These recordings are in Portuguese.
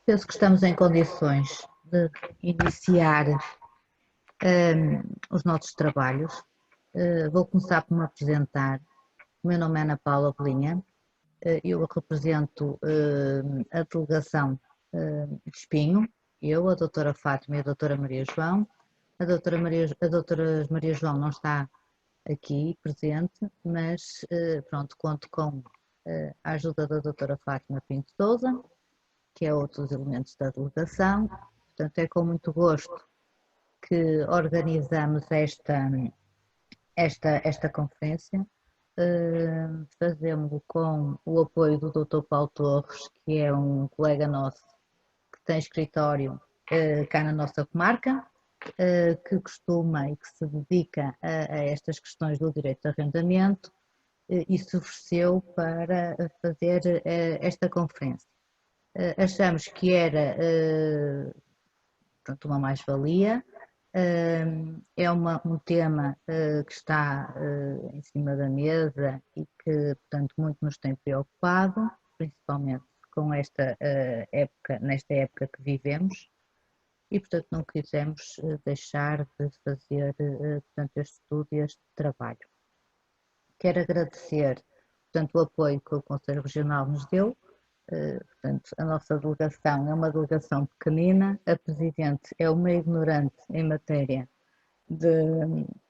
Penso que estamos em condições de iniciar os nossos trabalhos. Vou começar por me apresentar. O meu nome é Ana Paula Pelinha. Eu represento a delegação de Espinho, eu, a doutora Fátima e a doutora Maria João. A doutora Maria João não está aqui presente, mas pronto, conto com a ajuda da doutora Fátima Pinto Sousa, que é outro dos elementos da delegação. Portanto, é com muito gosto que organizamos esta conferência. Fazemos-lo com o apoio do Dr. Paulo Torres, que é um colega nosso que tem escritório cá na nossa comarca, que costuma e que se dedica a estas questões do direito de arrendamento e se ofereceu para fazer esta conferência. Achamos que era pronto, uma mais-valia. É um tema que está em cima da mesa e que, portanto, muito nos tem preocupado, principalmente com nesta época que vivemos, e, portanto, não quisemos deixar de fazer, portanto, este estudo e este trabalho. Quero agradecer, portanto, o apoio que o Conselho Regional nos deu. Portanto, a nossa delegação é uma delegação pequenina, a Presidente é uma ignorante em matéria de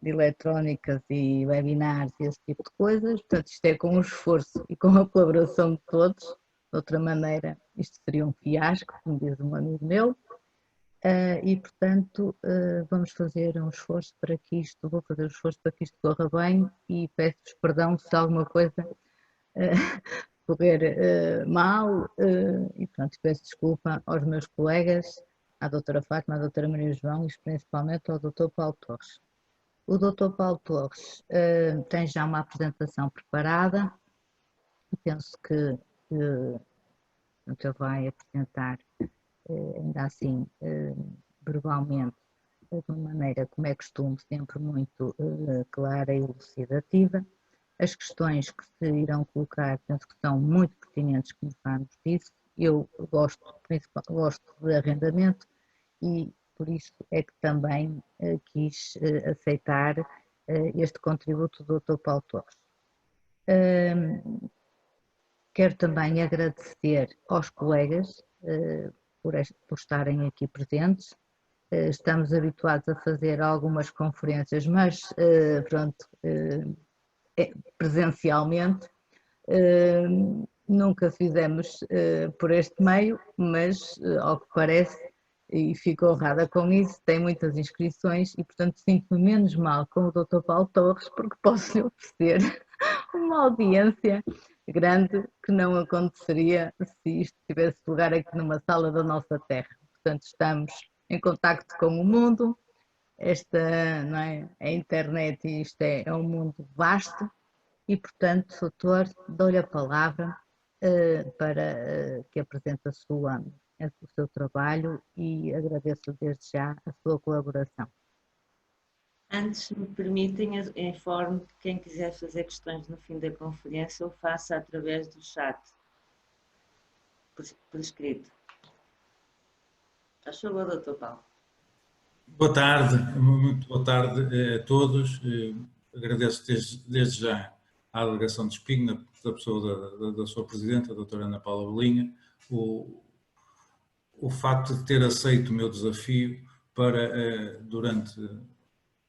eletrónicas e webinars e esse tipo de coisas, portanto isto é com o esforço e com a colaboração de todos, de outra maneira isto seria um fiasco, como diz um amigo meu, e portanto vamos fazer um esforço para que isto, vou fazer um esforço para que isto corra bem e peço-vos perdão se alguma coisa correr mal, e pronto, peço desculpa aos meus colegas, à doutora Fátima, à doutora Maria João e principalmente ao doutor Paulo Torres. O doutor Paulo Torres tem já uma apresentação preparada, penso que ele vai apresentar ainda assim verbalmente, de uma maneira, como é costume, sempre muito clara e elucidativa. As questões que se irão colocar, penso que são muito pertinentes, como falamos disso. Eu gosto de arrendamento e por isso é que também quis aceitar este contributo do Dr. Paulo Torres. Quero também agradecer aos colegas por estarem aqui presentes. Estamos habituados a fazer algumas conferências, mas pronto, presencialmente. Nunca fizemos por este meio, mas ao que parece, e fico honrada com isso, tem muitas inscrições e portanto sinto-me menos mal com o Dr. Paulo Torres porque posso lhe oferecer uma audiência grande que não aconteceria se isto tivesse lugar aqui numa sala da nossa terra. Portanto, estamos em contacto com o mundo, não é? A internet, isto é um mundo vasto e, portanto, doutor, dou-lhe a palavra para que apresente o seu trabalho e agradeço desde já a sua colaboração. Antes, se me permitem, informo que quem quiser fazer questões no fim da conferência o faça através do chat, por escrito. Faz favor, doutor Paulo. Boa tarde, muito boa tarde a todos. Agradeço desde já à delegação de Espinho, da pessoa da sua presidente, a doutora Ana Paula Pelinha, o facto de ter aceito o meu desafio para, durante,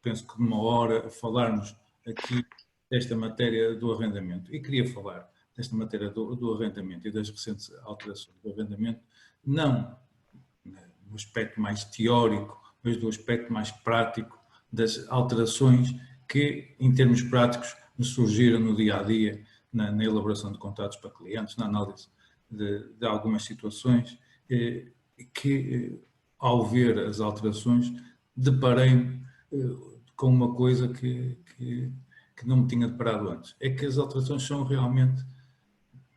penso que uma hora, falarmos aqui desta matéria do arrendamento. E queria falar desta matéria do arrendamento e das recentes alterações do arrendamento, não no aspecto mais teórico, mas do aspecto mais prático das alterações que, em termos práticos, nos surgiram no dia-a-dia, na elaboração de contratos para clientes, na análise de algumas situações, que, ao ver as alterações, deparei-me com uma coisa que não me tinha deparado antes. É que as alterações são realmente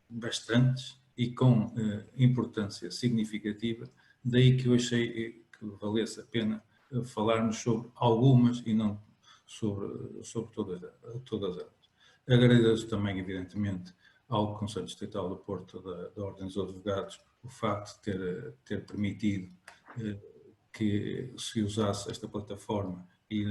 bastantes e com importância significativa, daí que eu achei que valesse a pena falarmos sobre algumas e não sobre todas elas. Agradeço também, evidentemente, ao Conselho Distrital do Porto da Ordem dos Advogados o facto de ter permitido que se usasse esta plataforma e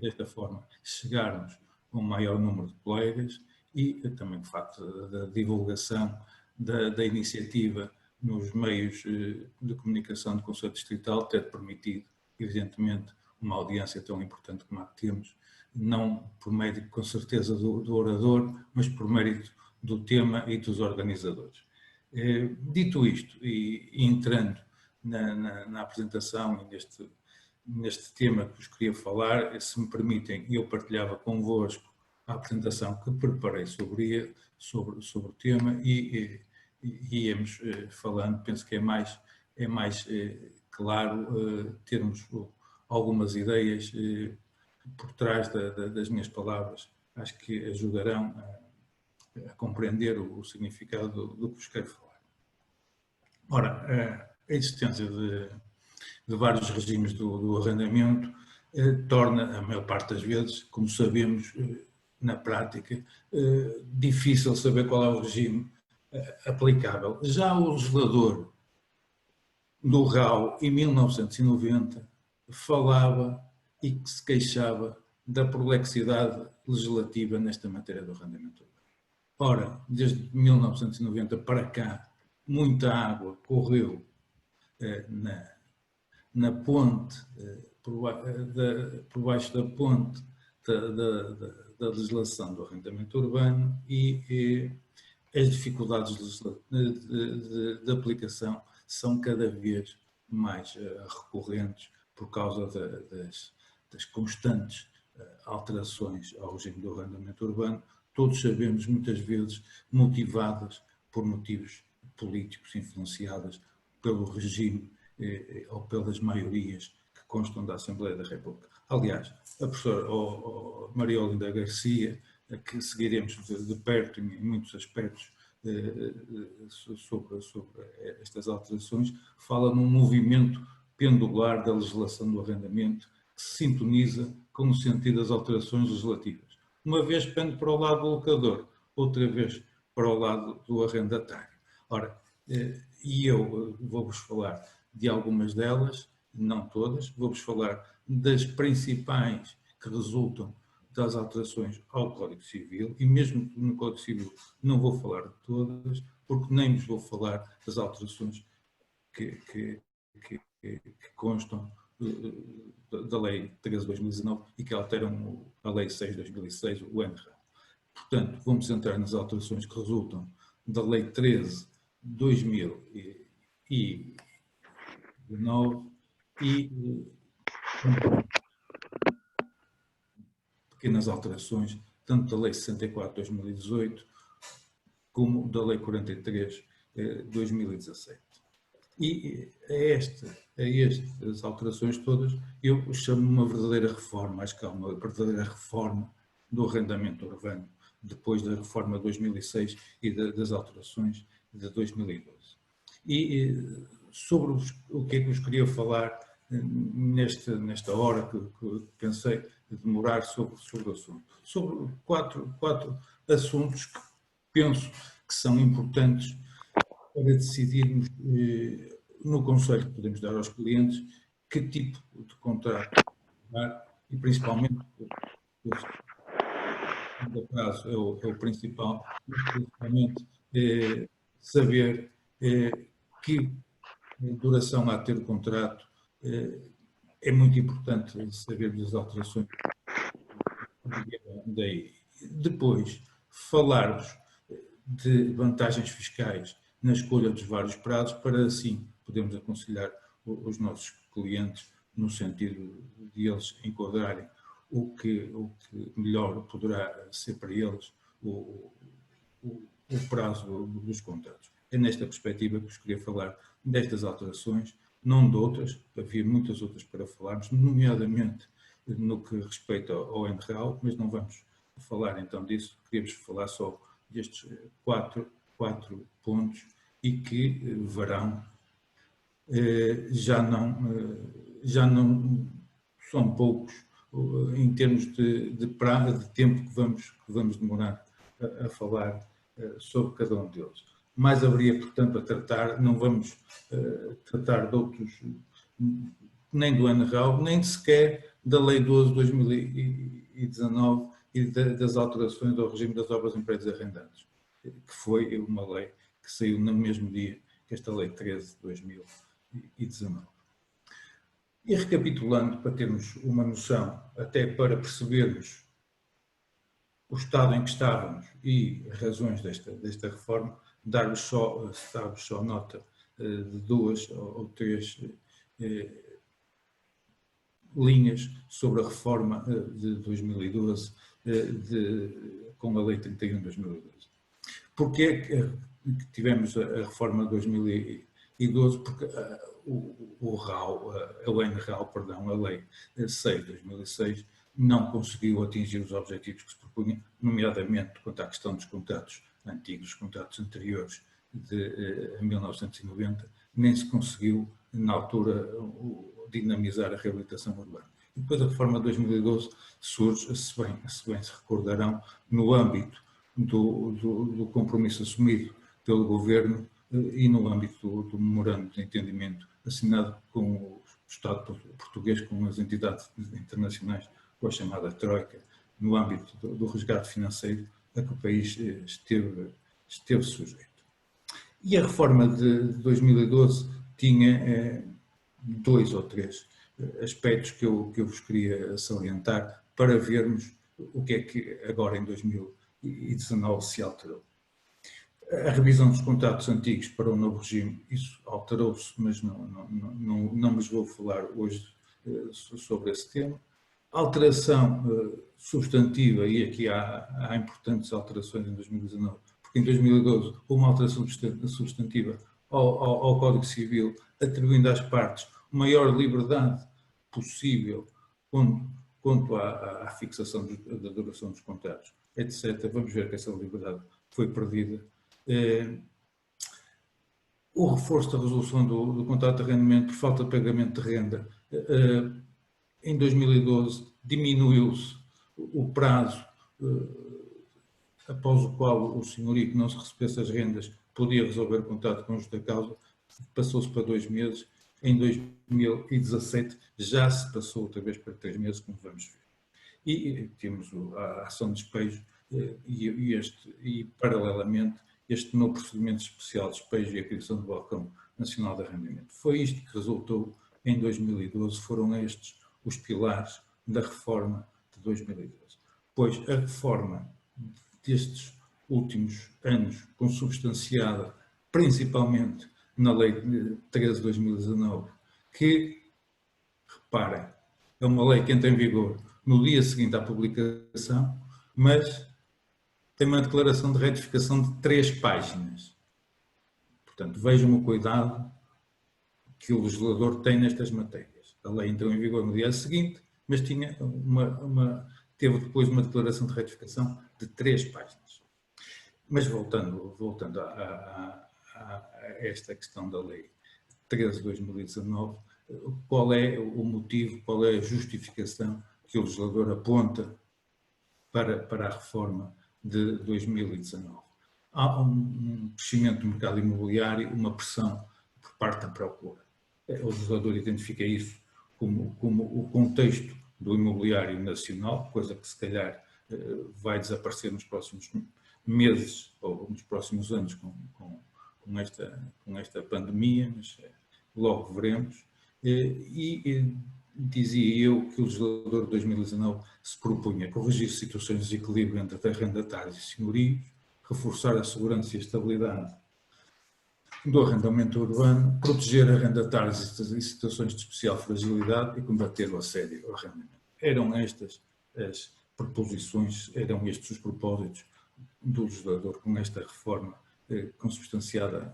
desta forma chegarmos a um maior número de colegas, e também o facto da divulgação da iniciativa nos meios de comunicação do Conselho Distrital ter permitido, evidentemente, uma audiência tão importante como a que temos, não por mérito, com certeza, do orador, mas por mérito do tema e dos organizadores. Dito isto, e entrando na apresentação e neste tema que vos queria falar, se me permitem, eu partilhava convosco a apresentação que preparei sobre o tema e íamos falando. Penso que é mais claro termos algumas ideias por trás das minhas palavras. Acho que ajudarão a compreender o significado do que vos quero falar. Ora, a existência de vários regimes do arrendamento torna, a maior parte das vezes, como sabemos, na prática, difícil saber qual é o regime aplicável. Já o legislador do RAU, em 1990, falava e que se queixava da perplexidade legislativa nesta matéria do arrendamento urbano. Ora, desde 1990 para cá, muita água correu na ponte, por baixo da ponte da legislação do arrendamento urbano, e as dificuldades de aplicação são cada vez mais recorrentes por causa das constantes alterações ao regime do arrendamento urbano. Todos sabemos, muitas vezes, motivadas por motivos políticos, influenciadas pelo regime ou pelas maiorias que constam da Assembleia da República. Aliás, a professora Maria Olinda Garcia, que seguiremos de perto em muitos aspectos sobre estas alterações, fala num movimento pendular da legislação do arrendamento que se sintoniza com o sentido das alterações legislativas. Uma vez pende para o lado do locador, outra vez para o lado do arrendatário. Ora, e eu vou-vos falar de algumas delas, não todas, vou-vos falar das principais que resultam das alterações ao Código Civil, e mesmo no Código Civil não vou falar de todas, porque nem vos vou falar das alterações que constam da Lei 13/2019 e que alteram a Lei 6/2006, o NRA. Portanto, vamos entrar nas alterações que resultam da Lei 13/2019 e pequenas alterações, tanto da Lei 64/2018 como da Lei 43/2017. E a estas alterações todas eu chamo uma verdadeira reforma, acho que há uma verdadeira reforma do arrendamento urbano, depois da reforma de 2006 e das alterações de 2012. E sobre o que é que vos queria falar nesta hora que pensei de demorar sobre o assunto. Sobre quatro assuntos que penso que são importantes para decidirmos no conselho que podemos dar aos clientes que tipo de contrato dar, e principalmente o prazo é o principal, principalmente saber que duração há de ter o contrato. É muito importante sabermos as alterações daí. Depois, falar-vos de vantagens fiscais na escolha dos vários prazos, para assim podermos aconselhar os nossos clientes no sentido de eles enquadrarem o que melhor poderá ser para eles o prazo dos contratos. É nesta perspectiva que vos queria falar destas alterações, não de outras, havia muitas outras para falarmos, nomeadamente no que respeita ao NRAU, mas não vamos falar então disso, queríamos falar só destes quatro pontos e que verão já não são poucos em termos de tempo que vamos demorar a falar sobre cada um deles. mais haveria, portanto, a tratar. Não vamos tratar de outros, nem do ANRAL, nem sequer da Lei 12 de 2019 e das alterações ao regime das obras em prédios arrendados, que foi uma lei que saiu no mesmo dia que esta Lei 13 de 2019. E recapitulando, para termos uma noção, até para percebermos o estado em que estávamos e as razões desta reforma, dar-vos só nota de 2 ou 3 linhas sobre a reforma de 2012, com a Lei 31 de 2012. Porquê é que tivemos a reforma de 2012? Porque a Lei 6 de 2006, não conseguiu atingir os objetivos que se propunha, nomeadamente quanto à questão dos contratos antigos, contratos anteriores a 1990, nem se conseguiu, na altura, dinamizar a reabilitação urbana. E depois a reforma de 2012 surge, se bem se recordarão, no âmbito do compromisso assumido pelo Governo e no âmbito do memorando de entendimento assinado com o Estado português, com as entidades internacionais, com a chamada Troika, no âmbito do resgate financeiro a que o país esteve sujeito. E a reforma de 2012 tinha 2 ou 3 aspectos que eu vos queria salientar para vermos o que é que agora em 2019 se alterou. A revisão dos contratos antigos para o novo regime, isso alterou-se, mas não vos vou falar hoje sobre esse tema. Alteração substantiva, e aqui há importantes alterações em 2019, porque em 2012 houve uma alteração substantiva ao Código Civil, atribuindo às partes maior liberdade possível quanto à fixação da duração dos contratos, etc. Vamos ver que essa liberdade foi perdida. O reforço da resolução do contrato de arrendamento por falta de pagamento de renda. Em 2012 diminuiu-se o prazo após o qual o senhorio que não se recebesse as rendas podia resolver o contrato com justa causa, passou-se para 2 meses. Em 2017 já se passou outra vez para 3 meses, como vamos ver. E temos a ação de despejo e paralelamente, este novo procedimento especial de despejo e a criação do Balcão Nacional de Arrendamento. Foi isto que resultou em 2012, foram estes os pilares da reforma de 2012. Pois a reforma destes últimos anos, consubstanciada principalmente na Lei 13 de 2019, que, reparem, é uma lei que entra em vigor no dia seguinte à publicação, mas tem uma declaração de retificação de 3 páginas. Portanto, vejam o cuidado que o legislador tem nestas matérias. A lei entrou em vigor no dia seguinte, mas teve depois uma declaração de retificação de 3 páginas. Mas voltando a esta questão da Lei 13 de 2019, qual é o motivo, qual é a justificação que o legislador aponta para a reforma de 2019? Há um crescimento do mercado imobiliário, uma pressão por parte da procura. O legislador identifica isso como o contexto do imobiliário nacional, coisa que se calhar vai desaparecer nos próximos meses ou nos próximos anos com esta pandemia, mas logo veremos. E dizia eu que o legislador de 2019 se propunha corrigir situações de desequilíbrio entre arrendatários e senhorios, reforçar a segurança e a estabilidade do arrendamento urbano, proteger arrendatários em situações de especial fragilidade e combater o assédio ao arrendamento. Eram estas as proposições, eram estes os propósitos do legislador com esta reforma consubstanciada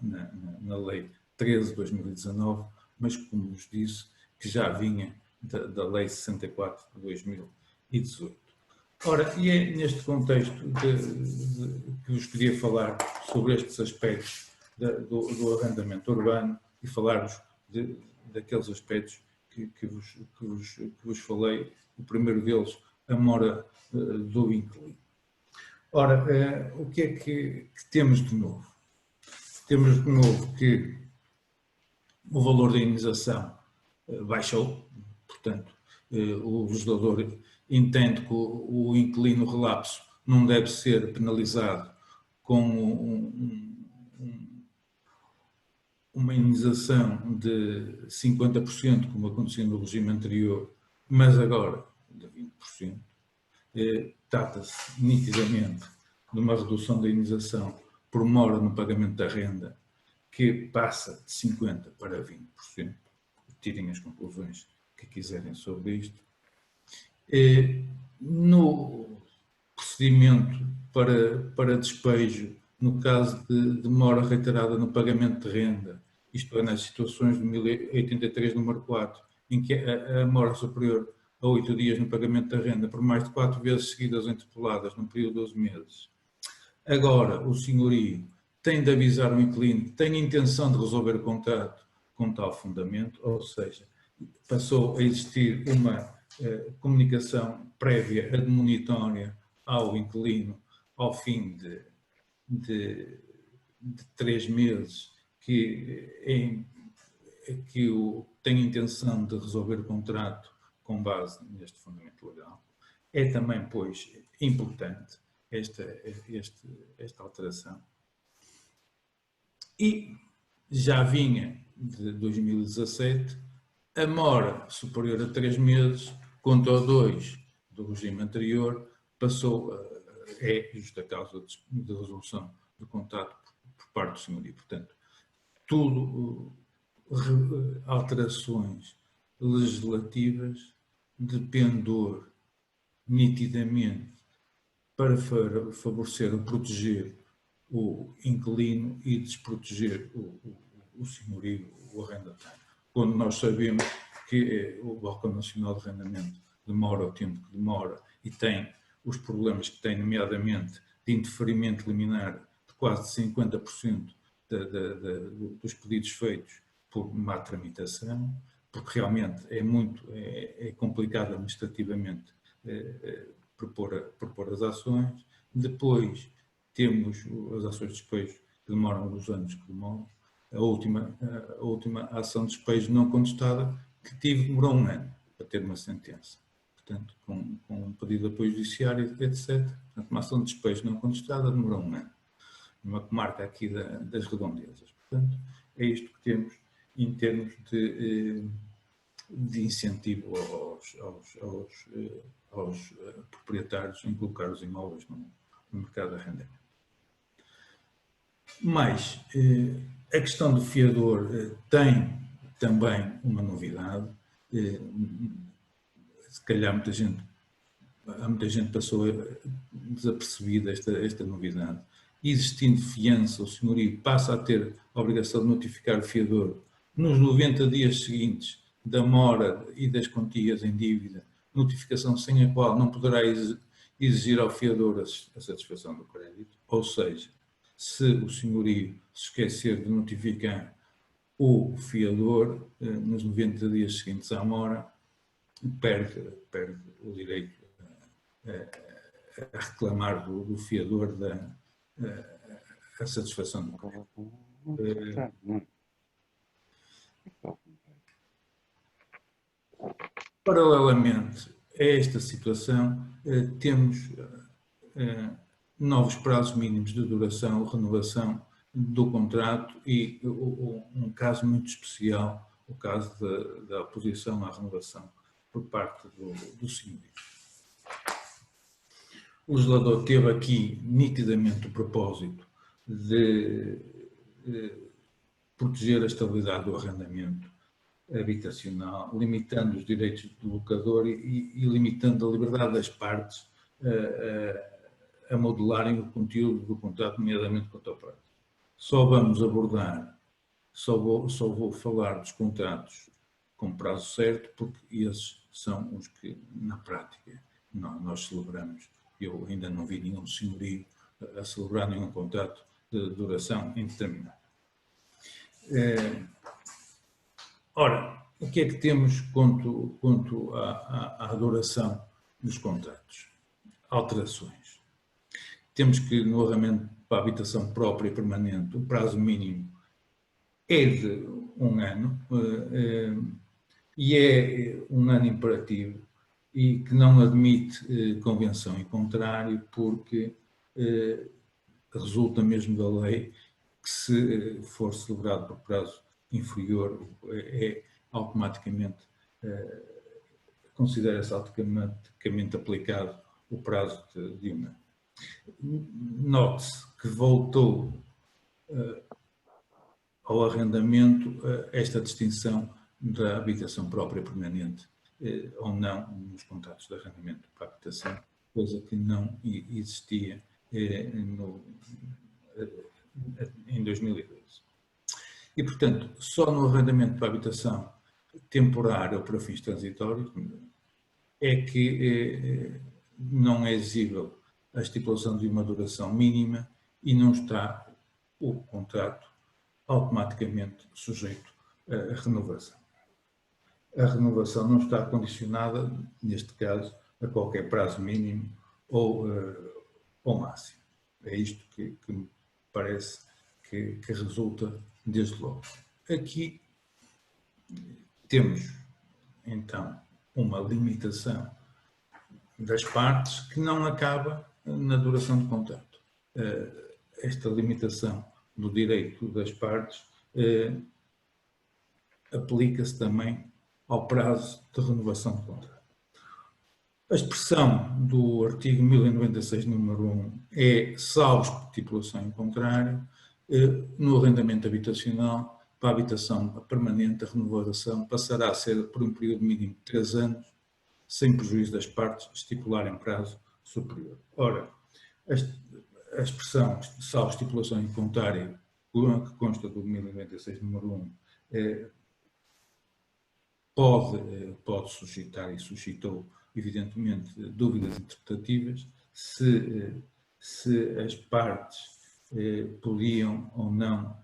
na Lei 13 de 2019, mas, como vos disse, que já vinha da Lei 64 de 2018. Ora, e é neste contexto que vos queria falar sobre estes aspectos do arrendamento urbano e falar-vos daqueles aspectos que vos falei. O primeiro deles, a mora do inquilino. Ora, o que é que temos de novo? Temos de novo que o valor da indenização baixou, portanto, o legislador entende que o inquilino relapso não deve ser penalizado com uma indenização de 50%, como acontecia no regime anterior, mas agora de 20%. Trata-se nitidamente de uma redução da indenização por mora no pagamento da renda, que passa de 50% para 20%. Tirem as conclusões que quiserem sobre isto. No procedimento para despejo, no caso de demora reiterada no pagamento de renda, isto é, nas situações de 1083, número 4, em que a demora superior a 8 dias no pagamento da renda, por mais de 4 vezes seguidas ou interpoladas num período de 12 meses. Agora, o senhorio tem de avisar o inquilino que tem a intenção de resolver o contrato com tal fundamento, ou seja, passou a existir uma comunicação prévia admonitória ao inquilino ao fim de 3 meses que tem intenção de resolver o contrato com base neste fundamento legal. É também, pois, importante esta alteração. E já vinha de 2017, a mora superior a 3 meses, contra o 2 do regime anterior, passou justa causa de resolução do contrato por parte do senhorio. Portanto, tudo alterações legislativas de pendor nitidamente para favorecer ou proteger o inquilino e desproteger o senhorio, o arrendatário. Quando nós sabemos que o Balcão Nacional de Arrendamento demora o tempo que demora e tem os problemas que tem, nomeadamente de indeferimento liminar de quase 50% dos pedidos feitos por má tramitação, porque realmente é complicado administrativamente propor as ações. Depois temos as ações de despejo que demoram os anos que demoram. A última ação de despejo não contestada que demorou 1 ano para ter uma sentença. Portanto, com um pedido de apoio judiciário, etc. Portanto, uma ação de despejo não contestada demorou 1 ano. Uma comarca aqui das redondezas. Portanto, é isto que temos em termos de incentivo aos proprietários em colocar os imóveis no mercado de arrendamento. Mas a questão do fiador tem também uma novidade. Se calhar muita gente passou desapercebida esta novidade. Existindo fiança, o senhorio passa a ter a obrigação de notificar o fiador nos 90 dias seguintes da mora e das quantias em dívida, notificação sem a qual não poderá exigir ao fiador a satisfação do crédito. Ou seja, se o senhorio se esquecer de notificar o fiador nos 90 dias seguintes à mora, perde o direito a reclamar do fiador a satisfação do crédito. Paralelamente a esta situação, temos novos prazos mínimos de duração, renovação do contrato e um caso muito especial, o caso da oposição à renovação por parte do senhorio. O legislador teve aqui nitidamente o propósito de proteger a estabilidade do arrendamento habitacional, limitando os direitos do locador e limitando a liberdade das partes a modelarem o conteúdo do contrato, nomeadamente quanto ao prazo. Só vou falar dos contratos com prazo certo, porque esses são os que, na prática, nós celebramos. Eu ainda não vi nenhum senhorio a celebrar nenhum contrato de duração indeterminada. Ora, o que é que temos quanto à duração dos contratos? Alterações. temos que, no arrendamento para a habitação própria e permanente, o prazo mínimo é de 1 ano, e é um ano imperativo, e que não admite convenção em contrário, porque resulta mesmo da lei que, se for celebrado por prazo inferior, automaticamente considera-se automaticamente aplicado o prazo de 1 ano. Note-se que voltou ao arrendamento esta distinção da habitação própria permanente ou não nos contratos de arrendamento para habitação, coisa que não existia em 2012. E, portanto, só no arrendamento para habitação temporário ou para fins transitórios é que não é exigível a estipulação de uma duração mínima e não está o contrato automaticamente sujeito à renovação. A renovação não está condicionada, neste caso, a qualquer prazo mínimo ou máximo. É isto que me parece que resulta desde logo. Aqui temos, então, uma limitação das partes que não acaba na duração do contrato. Esta limitação do direito das partes aplica-se também ao prazo de renovação do contrato. A expressão do artigo 1096, número 1, é salvo estipulação em contrário. No arrendamento habitacional, para a habitação permanente, a renovação passará a ser por um período mínimo de 3 anos, sem prejuízo das partes estipularem prazo superior. Ora, a expressão salvo estipulação em contrário, que consta do 1096, número 1, pode suscitar e suscitou, evidentemente, dúvidas interpretativas se as partes podiam ou não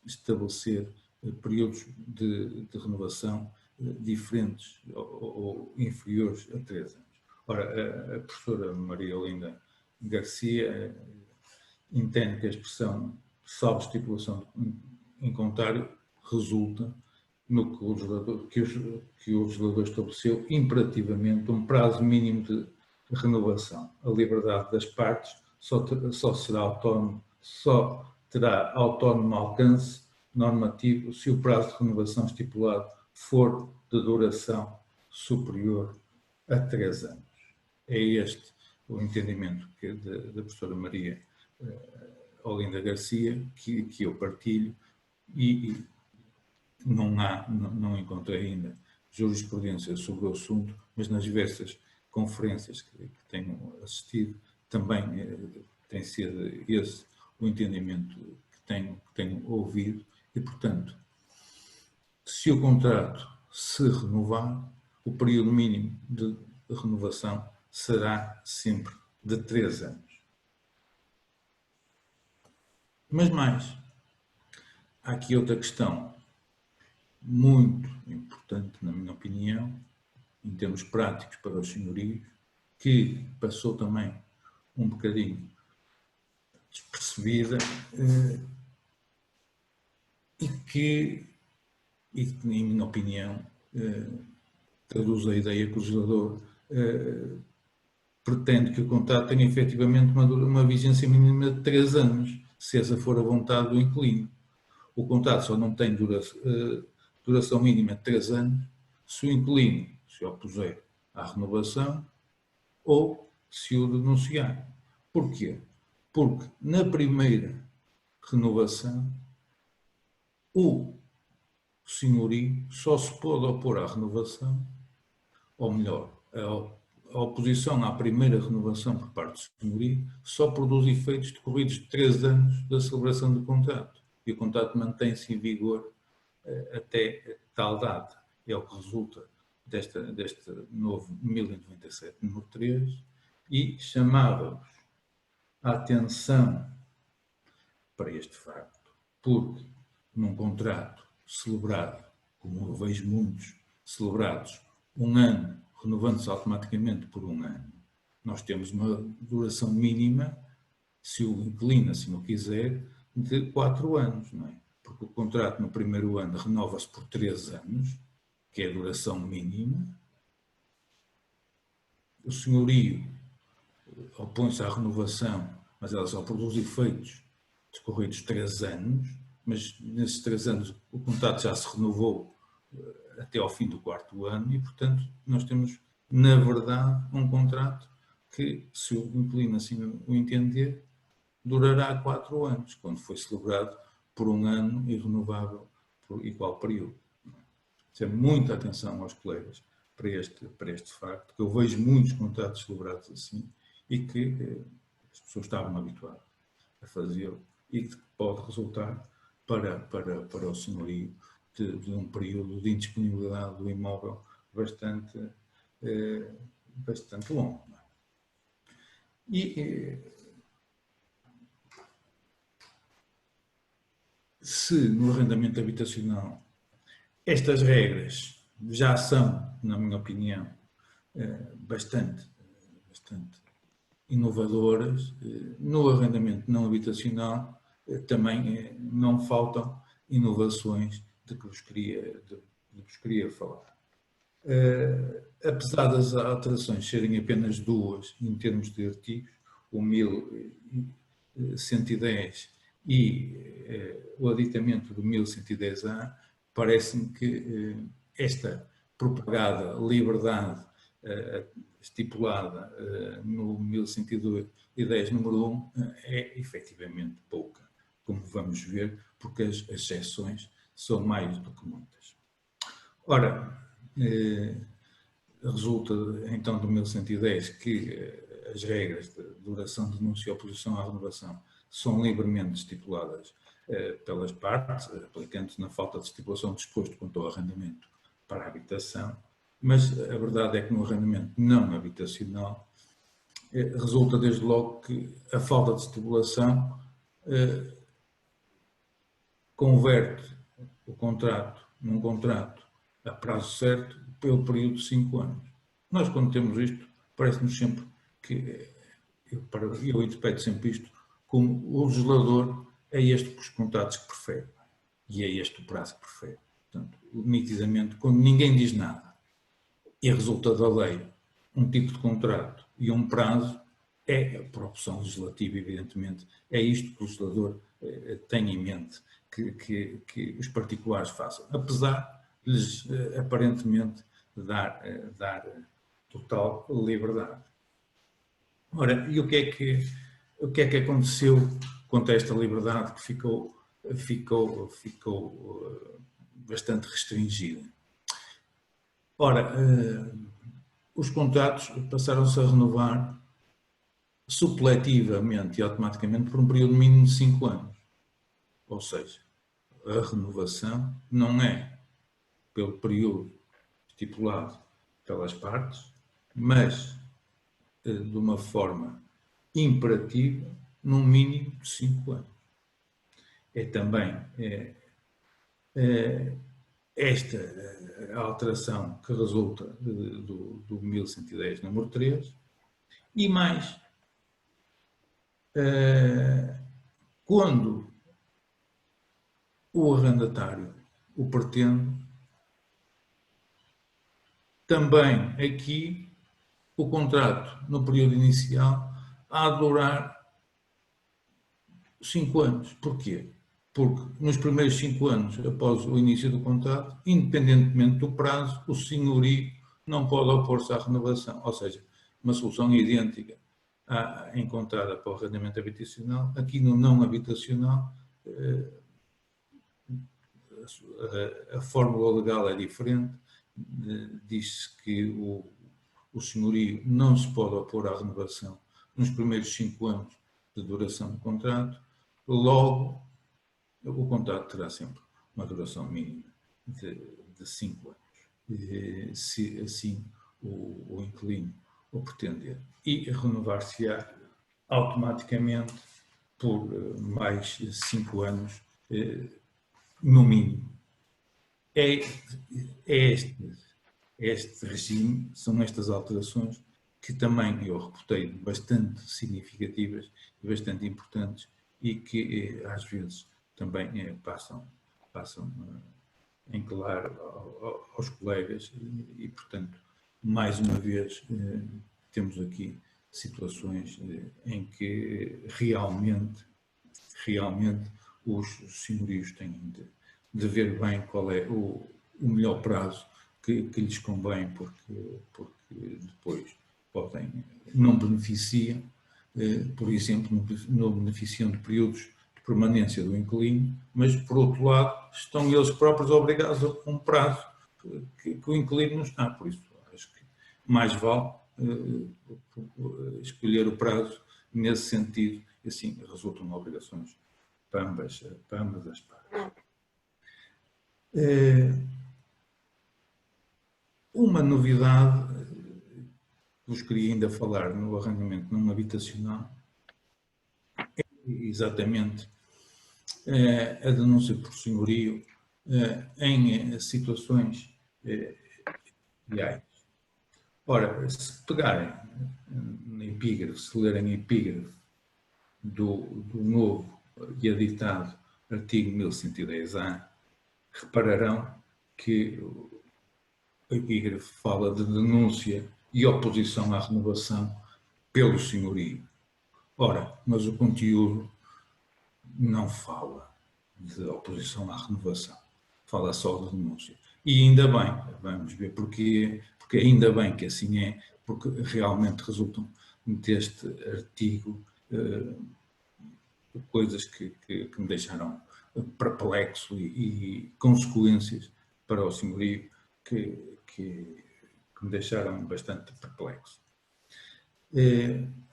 estabelecer períodos de renovação diferentes ou inferiores a 3 anos. Ora, a professora Maria Olinda Garcia entende que a expressão salvo estipulação em contrário resulta no que o legislador estabeleceu imperativamente um prazo mínimo de renovação. A liberdade das partes só terá autónomo alcance normativo se o prazo de renovação estipulado for de duração superior a 3 anos. É este o entendimento da professora Maria Olinda Garcia que eu partilho, e não encontrei ainda jurisprudência sobre o assunto, mas nas diversas conferências que tenho assistido também tem sido esse o entendimento que tenho ouvido, e, portanto, se o contrato se renovar, o período mínimo de renovação será sempre de 3 anos. Mas mais, há aqui outra questão muito importante, na minha opinião, em termos práticos para os senhorios, que passou também um bocadinho despercebida e que, em minha opinião, traduz a ideia que o legislador pretende que o contrato tenha efetivamente uma vigência mínima de 3 anos, se essa for a vontade do inquilino. O contrato só não tem duração mínima de 3 anos se o inquilino se opuser à renovação ou se o denunciar. Porquê? Porque na primeira renovação o senhorio só se pode opor à renovação, ou melhor, a oposição à primeira renovação por parte do senhorio só produz efeitos decorridos de 3 anos da celebração do contrato, e o contrato mantém-se em vigor até tal data. É o que resulta deste novo 1097, número 3, e chamava-vos a atenção para este facto, porque num contrato celebrado, como eu vejo muitos celebrados, 1 ano, renovando-se automaticamente por 1 ano, nós temos uma duração mínima, se o inquilino assim o quiser, de 4 anos, não é? Porque o contrato no primeiro ano renova-se por 3 anos, que é a duração mínima. O senhorio opõe-se à renovação, mas ela só produz efeitos decorridos 3 anos, mas nesses 3 anos o contrato já se renovou até ao fim do 4º ano e, portanto, nós temos, na verdade, um contrato que, se o inquilino assim o entender, durará 4 anos, quando foi celebrado por 1 ano e renovável por igual período. Tem muita atenção aos colegas para este facto, que eu vejo muitos contratos celebrados assim e que as pessoas estavam habituadas a fazê-lo e que pode resultar para o senhorio de um período de indisponibilidade do imóvel bastante longo. E se no arrendamento habitacional estas regras já são, na minha opinião, bastante inovadoras, no arrendamento não habitacional também não faltam inovações de que vos queria falar. Apesar das alterações serem apenas 2 em termos de artigos, o 1110 e o aditamento do 1110A, parece-me que esta propagada liberdade estipulada no 1110 número 1 é efetivamente pouca, como vamos ver, porque as exceções são mais do que muitas. Ora, resulta então do 1110 que as regras de duração de denúncia e oposição à renovação são livremente estipuladas pelas partes, aplicando-se na falta de estipulação disposto quanto ao arrendamento para a habitação, mas a verdade é que no arrendamento não habitacional resulta desde logo que a falta de estipulação converte o contrato num contrato a prazo certo pelo período de 5 anos. Nós, quando temos isto, parece-nos sempre que, eu interpreto sempre isto como o legislador é este os contratos que prefere e é este o prazo que prefere. Portanto, nitidamente, quando ninguém diz nada e resulta da lei um tipo de contrato e um prazo, por opção legislativa, evidentemente, é isto que o legislador tem em mente que os particulares façam, apesar de lhes aparentemente dar total liberdade. Ora, e o que é que aconteceu quanto a esta liberdade que ficou bastante restringida? Ora, os contratos passaram-se a renovar supletivamente e automaticamente por um período mínimo de 5 anos. Ou seja, a renovação não é pelo período estipulado pelas partes, mas de uma forma imperativa, num mínimo de 5 anos. É também esta alteração que resulta do 1110 número 3, e mais, quando o arrendatário o pretende, também aqui o contrato no período inicial há de durar 5 anos. Porquê? Porque nos primeiros 5 anos após o início do contrato, independentemente do prazo, o senhorio não pode opor-se à renovação. Ou seja, uma solução idêntica à encontrada para o arrendamento habitacional. Aqui no não habitacional, a fórmula legal é diferente. Diz-se que o senhorio não se pode opor à renovação nos primeiros 5 anos de duração do contrato. Logo, o contrato terá sempre uma duração mínima de 5 anos, se assim o inquilino o pretender. E renovar-se-á automaticamente por mais 5 anos, no mínimo. Este regime, são estas alterações que também eu reputei bastante significativas e bastante importantes e que às vezes também passam em claro aos colegas e, portanto, mais uma vez temos aqui situações em que realmente os senhorios têm de ver bem qual é o melhor prazo que lhes convém, porque depois não beneficiam, por exemplo, não beneficiam de períodos de permanência do inquilino, mas, por outro lado, estão eles próprios obrigados a um prazo que o inquilino não está. Por isso, acho que mais vale escolher o prazo nesse sentido, e assim resultam obrigações para ambas as partes. Uma novidade que vos queria ainda falar no arrendamento não habitacional é exatamente a denúncia por senhorio em situações reais. Ora, se pegarem na epígrafe, se lerem a epígrafe do novo e editado artigo 1110-A, repararão que a epígrafe fala de denúncia e oposição à renovação pelo senhorio. Ora, mas o conteúdo não fala de oposição à renovação, fala só de denúncia. E ainda bem, vamos ver porque ainda bem que assim é, porque realmente resultam deste artigo coisas que me deixaram perplexo e consequências para o senhorio que me deixaram bastante perplexo.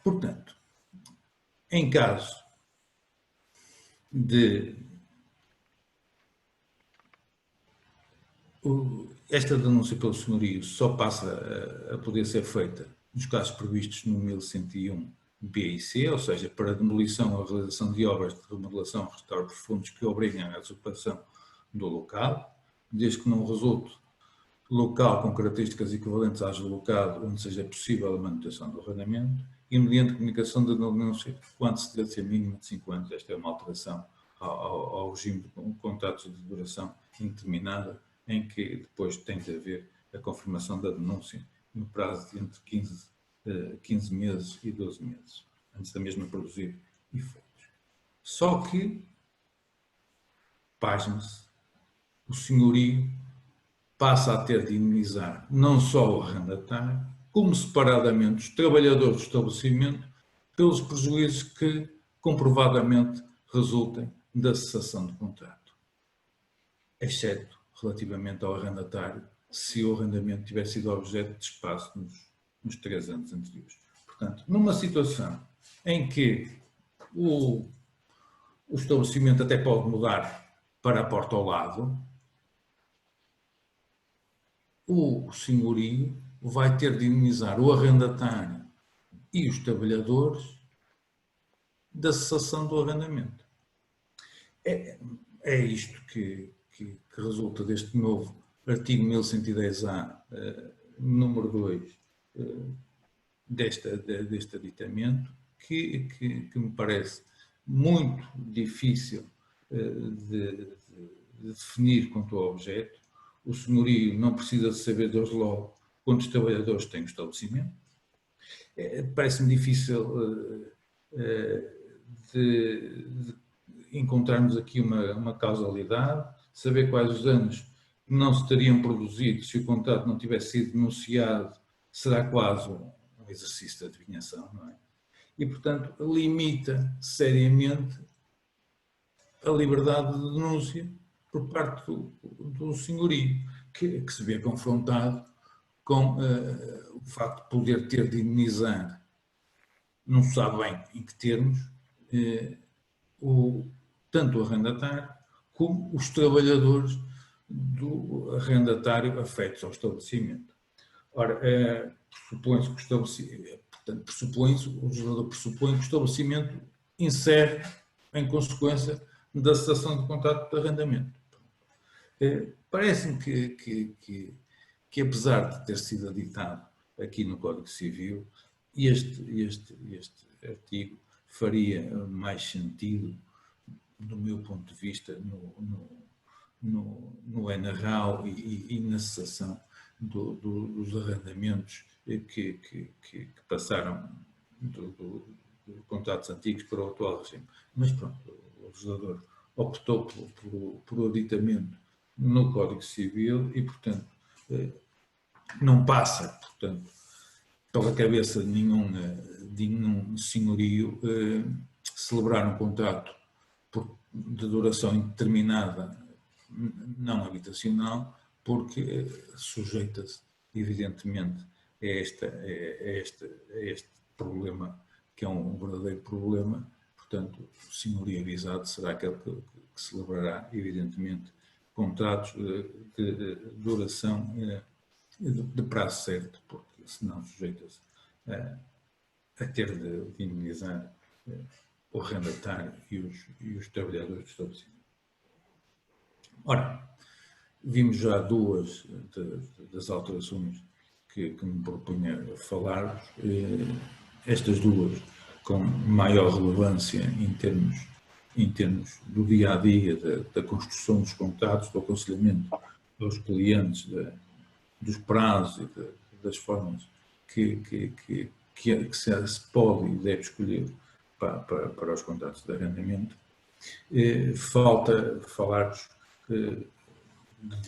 Portanto, em caso de esta denúncia pelo senhorio só passa a poder ser feita nos casos previstos no 1101 B e C, ou seja, para a demolição ou a realização de obras de remodelação ou restauro profundos que obriguem à desocupação do local, desde que não resulte local com características equivalentes às do local onde seja possível a manutenção do arrendamento e mediante comunicação da denúncia com antecedência mínima de 5 anos. Esta é uma alteração ao regime de contratos de duração indeterminada, em que depois tem de haver a confirmação da denúncia no prazo de entre 15 meses e 12 meses, antes da mesma produzir efeitos. Só que, pasme-se, o senhorio passa a ter de indemnizar não só o arrendatário, como separadamente os trabalhadores do estabelecimento pelos prejuízos que comprovadamente resultem da cessação de contrato, exceto relativamente ao arrendatário, se o arrendamento tiver sido objeto de espaço nos 3 anos anteriores. Portanto, numa situação em que o estabelecimento até pode mudar para a porta ao lado, o senhorio vai ter de indemnizar o arrendatário e os trabalhadores da cessação do arrendamento. É isto que resulta deste novo artigo 1110-A, número 2, deste aditamento, que me parece muito difícil de definir quanto ao objeto. O senhorio não precisa de saber desde logo quantos trabalhadores tem o estabelecimento. Parece-me difícil de encontrarmos aqui uma causalidade, saber quais os anos não se teriam produzido se o contrato não tivesse sido denunciado, será quase um exercício de adivinhação, não é? E, portanto, limita seriamente a liberdade de denúncia por parte do senhorio, que se vê confrontado com o facto de poder ter de indemnizar, não se sabe bem em que termos, tanto o arrendatário como os trabalhadores do arrendatário afetos ao estabelecimento. Ora, pressupõe-se que o legislador pressupõe que o estabelecimento insere em consequência da cessação de contrato de arrendamento. Parece-me que apesar de ter sido editado aqui no Código Civil, este artigo faria mais sentido, do meu ponto de vista, no NRAO e na cessação dos arrendamentos que passaram dos contratos antigos para o atual regime. Mas pronto, o legislador optou por aditamento no Código Civil e, portanto, não passa, portanto, pela cabeça de nenhum senhorio celebrar um contrato de duração indeterminada não habitacional, porque sujeita-se, evidentemente, a este problema, que é um verdadeiro problema. Portanto, o senhorio avisado será aquele que celebrará, evidentemente, contratos de duração de prazo certo, porque senão sujeita-se a ter de indemnizar o arrendatário e os trabalhadores do estabelecimento. Ora, vimos já duas das alterações que me propunha falar, estas duas com maior relevância em termos do dia-a-dia, da construção dos contratos, do aconselhamento aos clientes, dos prazos e das formas que se pode e deve escolher para os contratos de arrendamento. Falta falar-vos de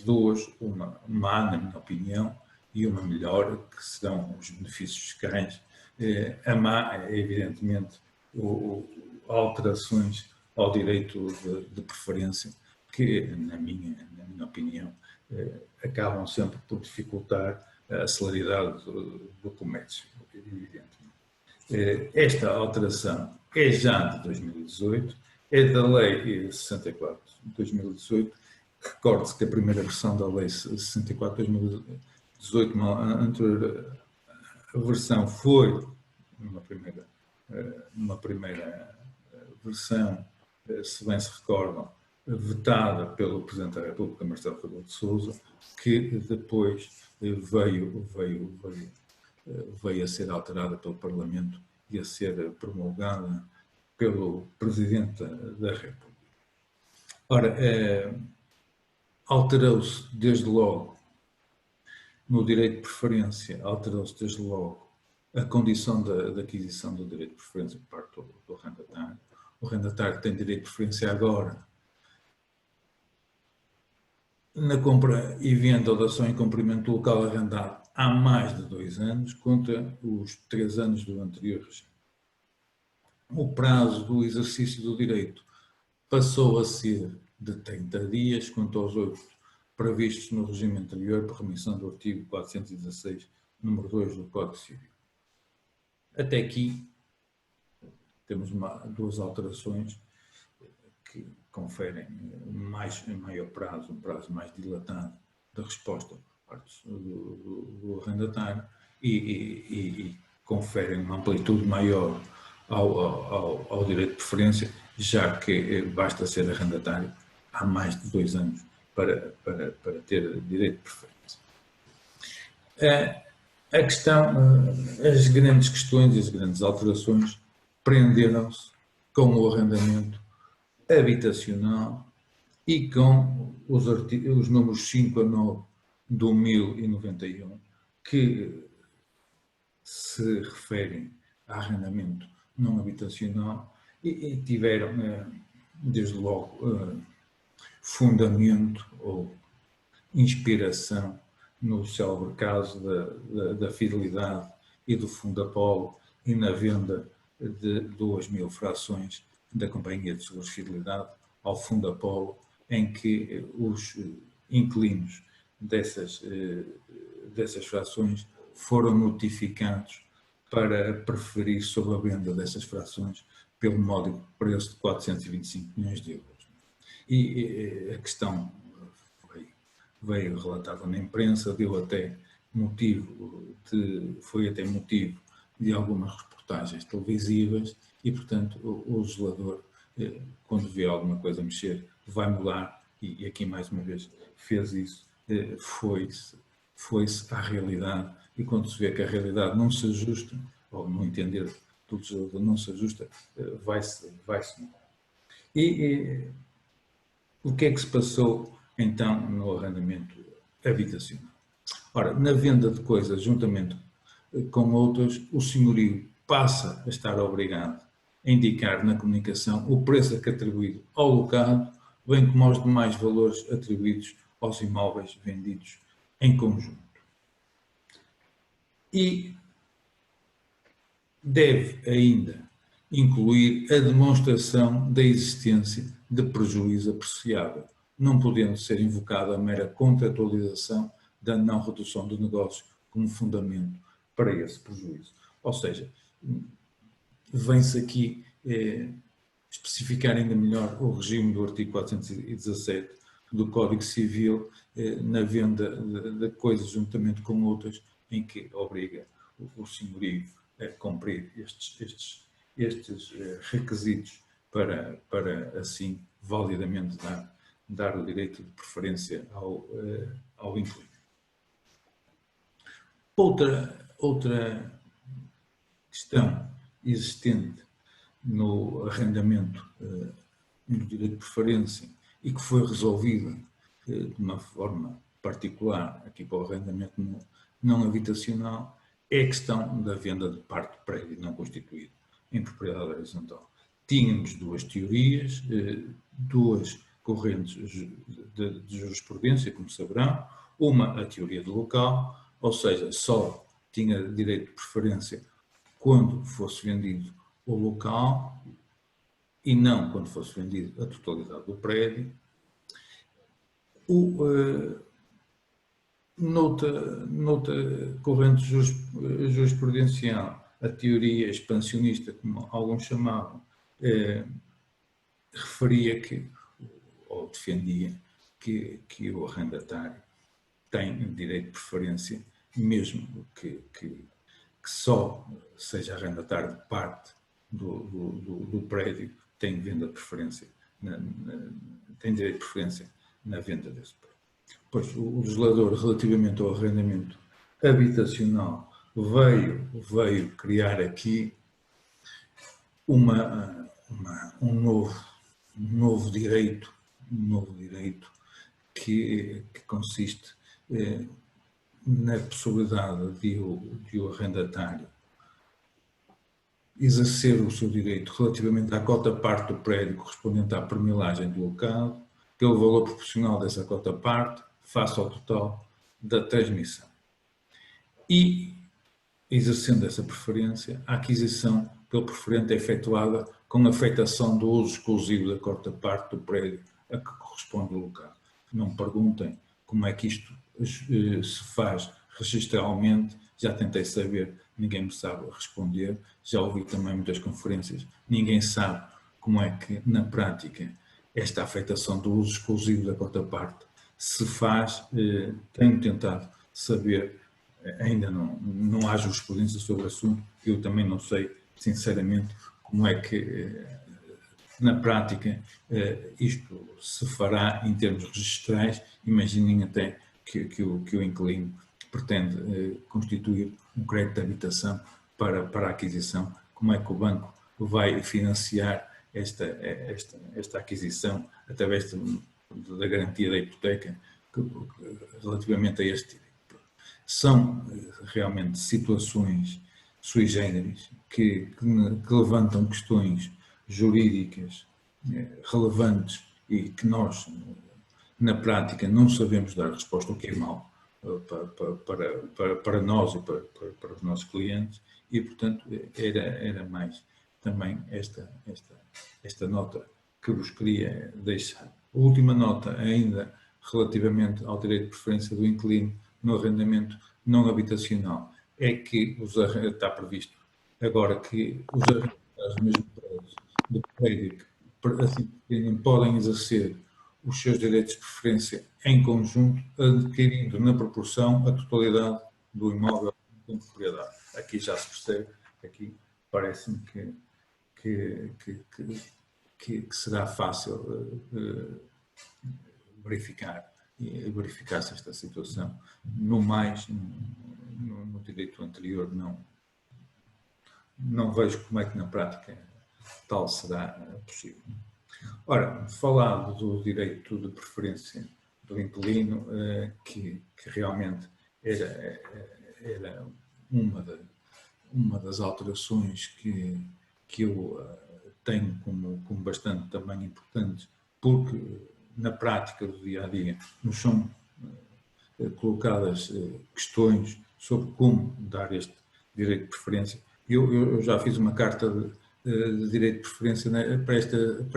duas, uma má, na minha opinião, e uma melhor, que serão os benefícios fiscais. A má é, evidentemente, alterações ao direito de preferência, que, na minha opinião, acabam sempre por dificultar a celeridade do comércio, evidentemente. Esta alteração é já de 2018, é da Lei 64 de 2018. Recorde-se que a primeira versão da Lei 64 de 2018, a anterior versão, foi numa primeira versão, se bem se recordam, vetada pelo Presidente da República, Marcelo Rebelo de Sousa, que depois veio a ser alterada pelo Parlamento e a ser promulgada pelo Presidente da República. Ora, alterou-se desde logo, no direito de preferência, alterou-se desde logo a condição da aquisição do direito de preferência por parte do arrendatário. O arrendatário tem direito de preferência agora na compra e venda ou dação em cumprimento do local arrendado há mais de 2 anos, contra os 3 anos do anterior regime. O prazo do exercício do direito passou a ser de 30 dias, quanto aos 8 previstos no regime anterior, por remissão do artigo 416, número 2 do Código Civil. Até aqui temos duas alterações que conferem maior prazo, um prazo mais dilatado da resposta por parte do arrendatário e conferem uma amplitude maior ao direito de preferência, já que basta ser arrendatário há mais de 2 anos para ter direito de preferência. A questão, as grandes questões e as grandes alterações prenderam-se com o arrendamento habitacional e com os números 5 a 9 do 1091, que se referem a arrendamento não habitacional e tiveram, desde logo, fundamento ou inspiração no célebre caso da Fidelidade e do Fundapolo e na venda de 2.000 frações da Companhia de Seguros Fidelidade ao Fundapolo, em que os inquilinos dessas frações foram notificados para preferir sobre a venda dessas frações pelo módico preço de 425 milhões de euros. E a questão veio relatada na imprensa, foi até motivo de algumas reportagens televisivas e, portanto, o legislador, quando vê alguma coisa mexer, vai mudar e aqui mais uma vez fez isso, foi-se à realidade, e quando se vê que a realidade não se ajusta, ou no entender do legislador não se ajusta, vai-se mudar. E o que é que se passou então no arrendamento habitacional? Ora, na venda de coisas juntamente com outras, o senhorio passa a estar obrigado a indicar na comunicação o preço a que atribuído ao local, bem como aos demais valores atribuídos aos imóveis vendidos em conjunto. E deve ainda incluir a demonstração da existência de prejuízo apreciável, não podendo ser invocada a mera contratualização da não redução do negócio como fundamento para esse prejuízo. Ou seja, vem-se aqui especificar ainda melhor o regime do artigo 417 do Código Civil na venda de coisas juntamente com outras, em que obriga o senhorio a cumprir estes requisitos para assim validamente dar o direito de preferência ao inquilino. Outra questão existente no arrendamento no direito de preferência e que foi resolvida de uma forma particular aqui para o arrendamento não habitacional é a questão da venda de parte do prédio não constituído em propriedade horizontal. Tínhamos duas teorias, duas correntes de jurisprudência, como saberão, uma a teoria do local, ou seja, só tinha direito de preferência quando fosse vendido o local e não quando fosse vendido a totalidade do prédio. Noutra corrente jurisprudencial, a teoria expansionista, como alguns chamavam, referia que, ou defendia, que o arrendatário tem direito de preferência, mesmo que só seja arrendatário de parte do prédio, tem venda de preferência, tem direito de preferência na venda desse prédio. Pois o legislador, relativamente ao arrendamento habitacional, veio criar aqui um novo direito que consiste na possibilidade de o arrendatário exercer o seu direito relativamente à cota-parte do prédio correspondente à permilagem do local, pelo valor proporcional dessa cota-parte, face ao total da transmissão. E, exercendo essa preferência, a aquisição pelo preferente é efetuada com afetação do uso exclusivo da cota-parte do prédio a que corresponde o local. Não me perguntem como é que isto se faz registralmente, já tentei saber, ninguém me sabe responder, já ouvi também muitas conferências, ninguém sabe como é que, na prática, esta afetação do uso exclusivo da cota-parte se faz. Tenho tentado saber, ainda não há jurisprudência sobre o assunto, eu também não sei, sinceramente, como é que, na prática, isto se fará em termos registrais. Imaginem até que o inquilino pretende constituir um crédito de habitação para a aquisição, como é que o banco vai financiar esta aquisição através da garantia da hipoteca relativamente a este direito. São realmente situações sui generis que levantam questões jurídicas relevantes e que nós, na prática, não sabemos dar resposta, o que é mau para nós e para os nossos clientes, e, portanto, era mais também esta nota que vos queria deixar. A última nota, ainda relativamente ao direito de preferência do inquilino no arrendamento não habitacional, é que está previsto agora que os arrendatários do mesmo prédio que assim podem exercer os seus direitos de preferência em conjunto, adquirindo na proporção a totalidade do imóvel em propriedade. Aqui já se percebe, aqui parece-me que será fácil verificar verificar-se esta situação. No mais, no direito anterior, não vejo como é que na prática tal será possível. Ora, falado do direito de preferência do inquilino, que realmente era uma das alterações que eu tenho como bastante também importantes, porque na prática do dia-a-dia nos são colocadas questões sobre como dar este direito de preferência. Eu já fiz uma carta de direito de preferência, né, para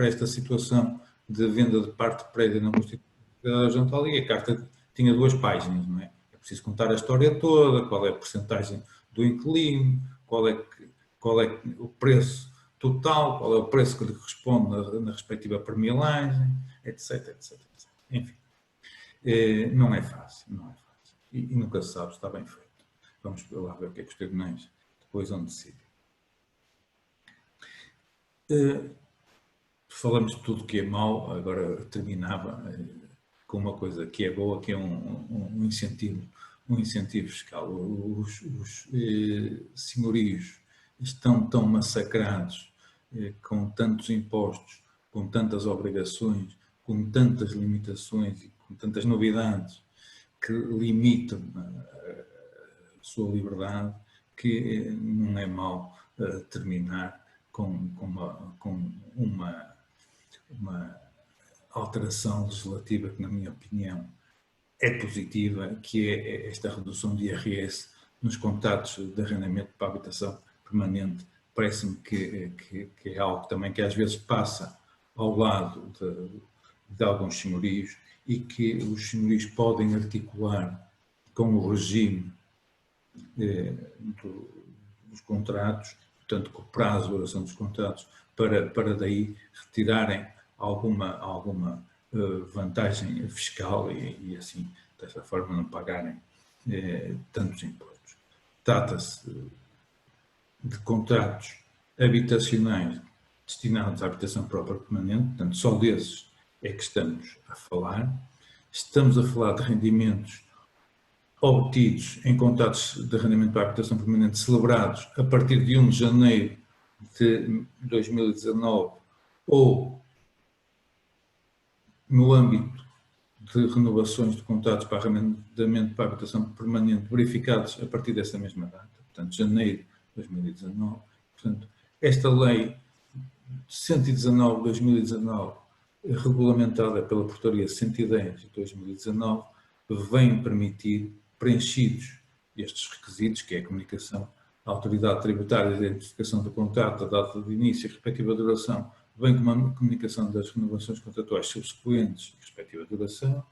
esta situação de venda de parte de prédio na Constituição Horizontal, e a carta tinha 2 páginas, não é? É preciso contar a história toda, qual é a percentagem do inquilino, qual é o preço total, qual é o preço que lhe corresponde na respectiva permilagem, etc, etc, etc. Enfim, não é fácil, não é fácil. E nunca se sabe se está bem feito. Vamos lá ver o que é que os tribunais depois vão decidir. Falamos de tudo que é mau, agora terminava com uma coisa que é boa, que é um incentivo fiscal. Os senhorios estão tão massacrados com tantos impostos, com tantas obrigações, com tantas limitações e com tantas novidades que limitam a sua liberdade, que não é mau terminar com uma alteração legislativa que, na minha opinião, é positiva, que é esta redução de IRS nos contratos de arrendamento para habitação permanente. Parece-me que é algo também que às vezes passa ao lado de alguns senhorios, e que os senhorios podem articular com o regime dos contratos, portanto, com o prazo de duração dos contratos, para daí retirarem alguma vantagem fiscal e assim, dessa forma, não pagarem tantos impostos. Trata-se de contratos habitacionais destinados à habitação própria permanente, portanto, só desses é que estamos a falar. Estamos a falar de rendimentos obtidos em contratos de arrendamento para habitação permanente celebrados a partir de 1 de janeiro de 2019 ou no âmbito de renovações de contratos para arrendamento para habitação permanente verificados a partir dessa mesma data, portanto, janeiro de 2019. Portanto, esta lei 119 de 2019, regulamentada pela Portaria 110 de 2019, vem permitir, preenchidos estes requisitos, que é a comunicação à autoridade tributária, a identificação do contrato, a data de início e a respectiva duração, bem como a comunicação das renovações contratuais subsequentes e respectiva duração,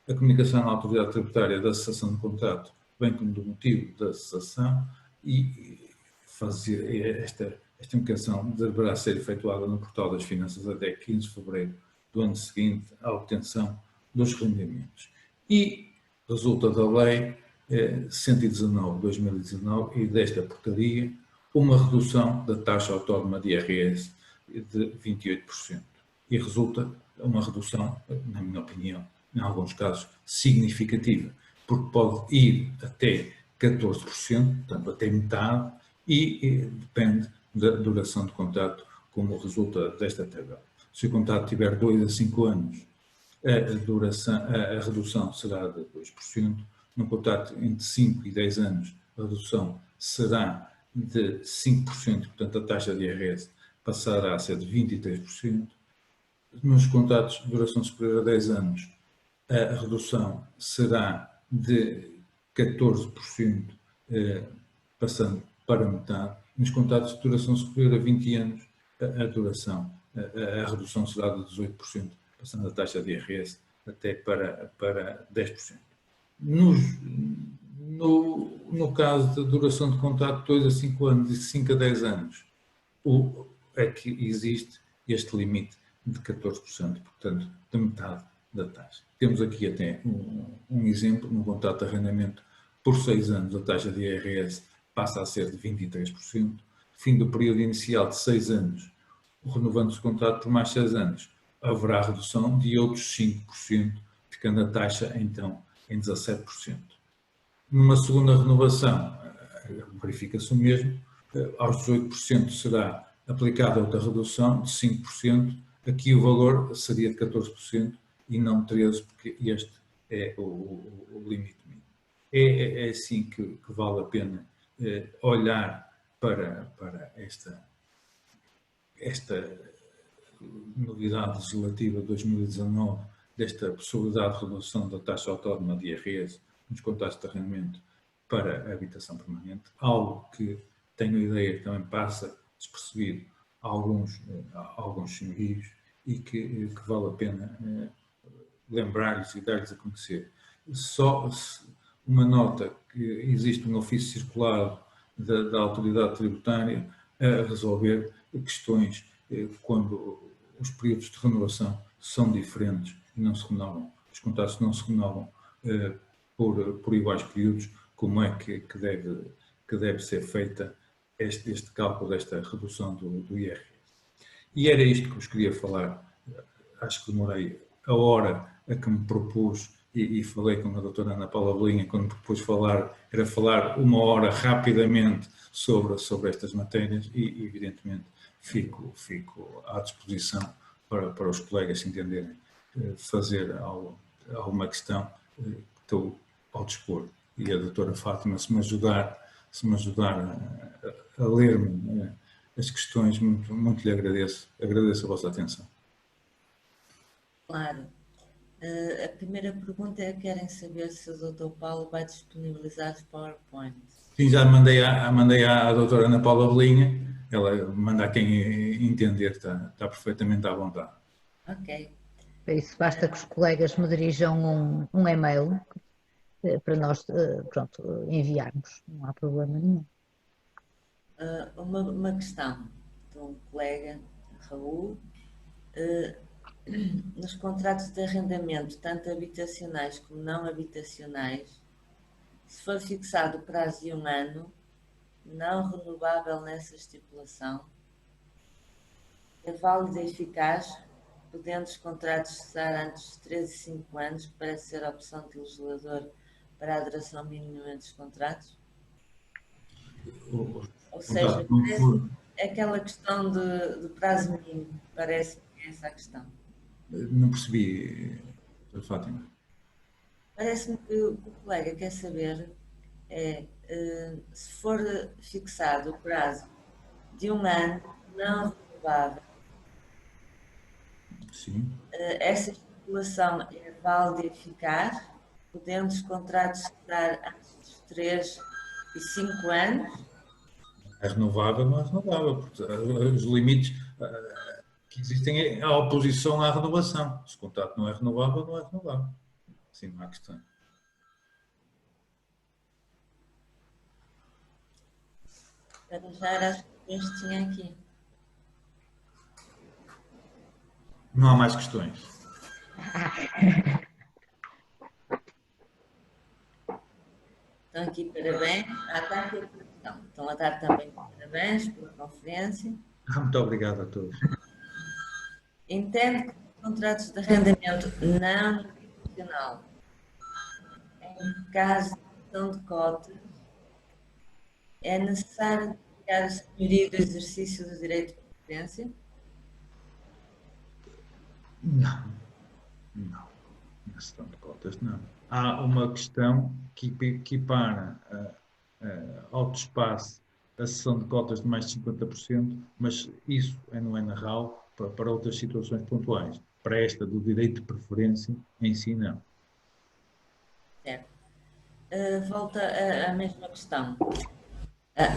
a comunicação à autoridade tributária da cessação do contrato, bem como do motivo da cessação, e fazer esta comunicação deverá ser efetuada no portal das finanças até 15 de fevereiro do ano seguinte à obtenção dos rendimentos. E resulta da lei 119 de 2019 e desta portaria uma redução da taxa autónoma de IRS de 28%. E resulta uma redução, na minha opinião, em alguns casos, significativa, porque pode ir até 14%, portanto até metade, e depende da duração do contrato, como resulta desta tabela. Se o contrato tiver 2 a 5 anos, a redução será de 2%. Num contrato entre 5 e 10 anos, a redução será de 5%, portanto a taxa de IRS passará a ser de 23%. Nos contratos de duração superior a 10 anos, a redução será de 14%, passando para metade. Nos contratos de duração superior a 20 anos, a redução será de 18%, passando a taxa de IRS até para 10%. No caso de duração de contrato de 2 a 5 anos e 5 a 10 anos, é que existe este limite de 14%, portanto, de metade da taxa. Temos aqui até um exemplo, no contrato de arrendamento por 6 anos, a taxa de IRS passa a ser de 23%, fim do período inicial de 6 anos, renovando-se o contrato por mais 6 anos, haverá redução de outros 5% de ficando a taxa então em 17%. Numa segunda renovação, verifica-se o mesmo, aos 18% será aplicada outra redução de 5%, aqui o valor seria de 14% e não 13%, porque este é o limite mínimo. É assim que vale a pena olhar para esta novidade legislativa de 2019, desta possibilidade de redução da taxa autónoma de IRS nos contratos de arrendamento para a habitação permanente, algo que tenho a ideia que também passa despercebido a alguns senhorios e que vale a pena lembrar-lhes e dar-lhes a conhecer. Só uma nota que existe um ofício circulado da autoridade tributária a resolver questões quando os períodos de renovação são diferentes e não se renovam, os contratos não se renovam por iguais períodos, como é que deve ser feita este cálculo desta redução do IRS. E era isto que vos queria falar. Acho que demorei a hora a que me propus e falei com a doutora Ana Paula Bolinha, quando me propus falar, era falar uma hora rapidamente sobre estas matérias e evidentemente fico à disposição para os colegas se entenderem fazer alguma questão, estou ao dispor. E a doutora Fátima, se me ajudar a ler-me as questões, muito lhe agradeço a vossa atenção. Claro. A primeira pergunta é: querem saber se o Dr. Paulo vai disponibilizar os PowerPoints? Sim, já mandei à doutora Ana Paula Bolinha, ela manda a quem entender, está perfeitamente à vontade. Ok. Para isso basta que os colegas me dirijam um e-mail para nós enviarmos, não há problema nenhum. Uma questão de um colega, Raul. Nos contratos de arrendamento, tanto habitacionais como não habitacionais, se for fixado o prazo de 1 ano, não renovável nessa estipulação, é válido e eficaz, podendo os contratos cessar antes de 3 e 5 anos, que parece ser a opção do legislador para a duração mínima dos contratos? Ou seja, aquela questão do prazo mínimo, parece que é essa a questão. Não percebi, Dra. Fátima. Parece-me que o colega quer saber se for fixado o prazo de 1 ano não renovável, Sim. essa estipulação é válida e eficaz, podendo os contratos estar antes dos 3 e 5 anos? É renovável, não é renovável, porque os limites que existem é a oposição à renovação. Se o contrato não é renovável, não é renovável. Sim, não há questão. Para já era as questões que tinha aqui. Não há mais questões. Estão aqui parabéns. Está aqui a questão. Estão a dar também parabéns pela conferência. Muito obrigado a todos. Entende que os contratos de arrendamento não habitacional, em caso de questão de cotas, é necessário dedicar a senhoria do exercício do direito de preferência? Não. Na questão de cotas, não. Há uma questão que equipara ao espaço a cessão de cotas de mais de 50%, mas isso não é na RAU para outras situações pontuais. Para esta do direito de preferência, em si, não. Certo. Volta à mesma questão,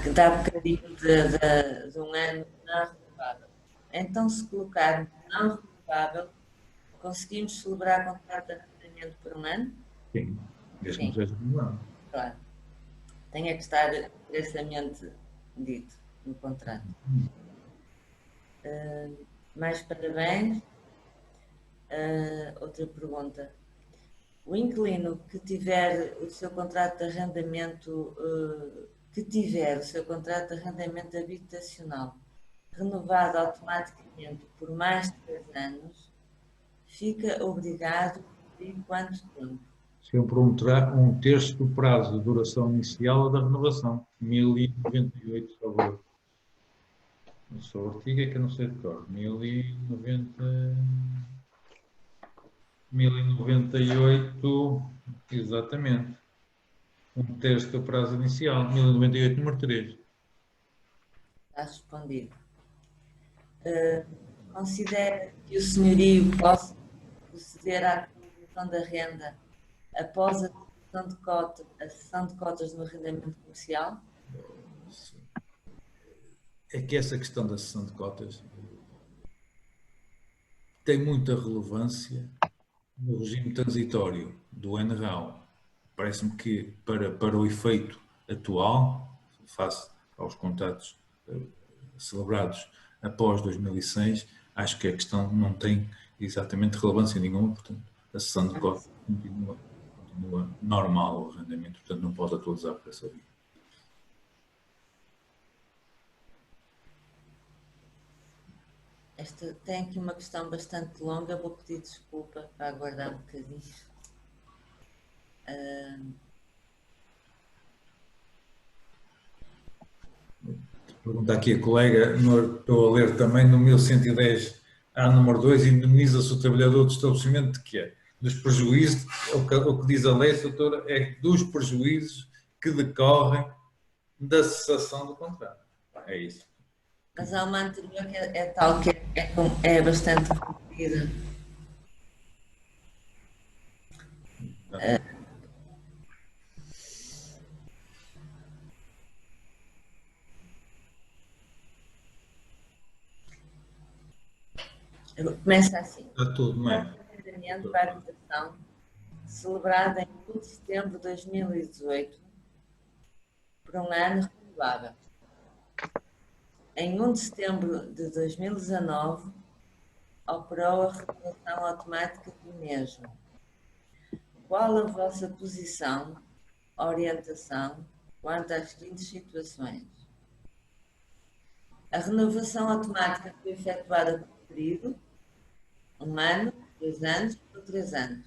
que dá um bocadinho de 1 ano não renovável. Então, se colocarmos não renovável, conseguimos celebrar contrato de arrendamento por 1 ano? Sim, desde que não seja renovado. Claro. Tem que estar expressamente dito no contrato. Mais parabéns. Outra pergunta. O inquilino que tiver o seu contrato de arrendamento, habitacional renovado automaticamente por mais de 3 anos, fica obrigado a E quanto tempo? Sempre um terço do prazo de duração inicial da renovação. 1098, por favor. Só o artigo é que eu não sei de cor. 1098, exatamente. Um terço do prazo inicial. 1098, número 3. Está respondido. Considera que o senhorio possa proceder à atualização da renda após a cessão de cotas no arrendamento comercial? É que essa questão da cessão de cotas tem muita relevância no regime transitório do NRAO. Parece-me que para o efeito atual, face aos contratos celebrados após 2006, acho que a questão não tem exatamente relevância nenhuma, portanto, a cessão de cotas continua normal o arrendamento, portanto não pode atualizar por essa via. Esta tem aqui uma questão bastante longa, vou pedir desculpa para aguardar um bocadinho. Pergunta aqui a colega, estou a ler também no 1110, número 2, indemniza-se o trabalhador do estabelecimento de quê? Dos prejuízos, o que diz a lei, doutora, é dos prejuízos que decorrem da cessação do contrato. É isso. Mas há uma anterior que é tal que é bastante complicada. Começa assim. Está tudo, não é? Arrendamento para habitação, celebrado em 1 de setembro de 2018, por um ano renovável. Em 1 de setembro de 2019, operou a renovação automática do mesmo. Qual a vossa posição, orientação, quanto às seguintes situações? A renovação automática foi efetuada por período, 1 ano, 2 anos ou 3 anos?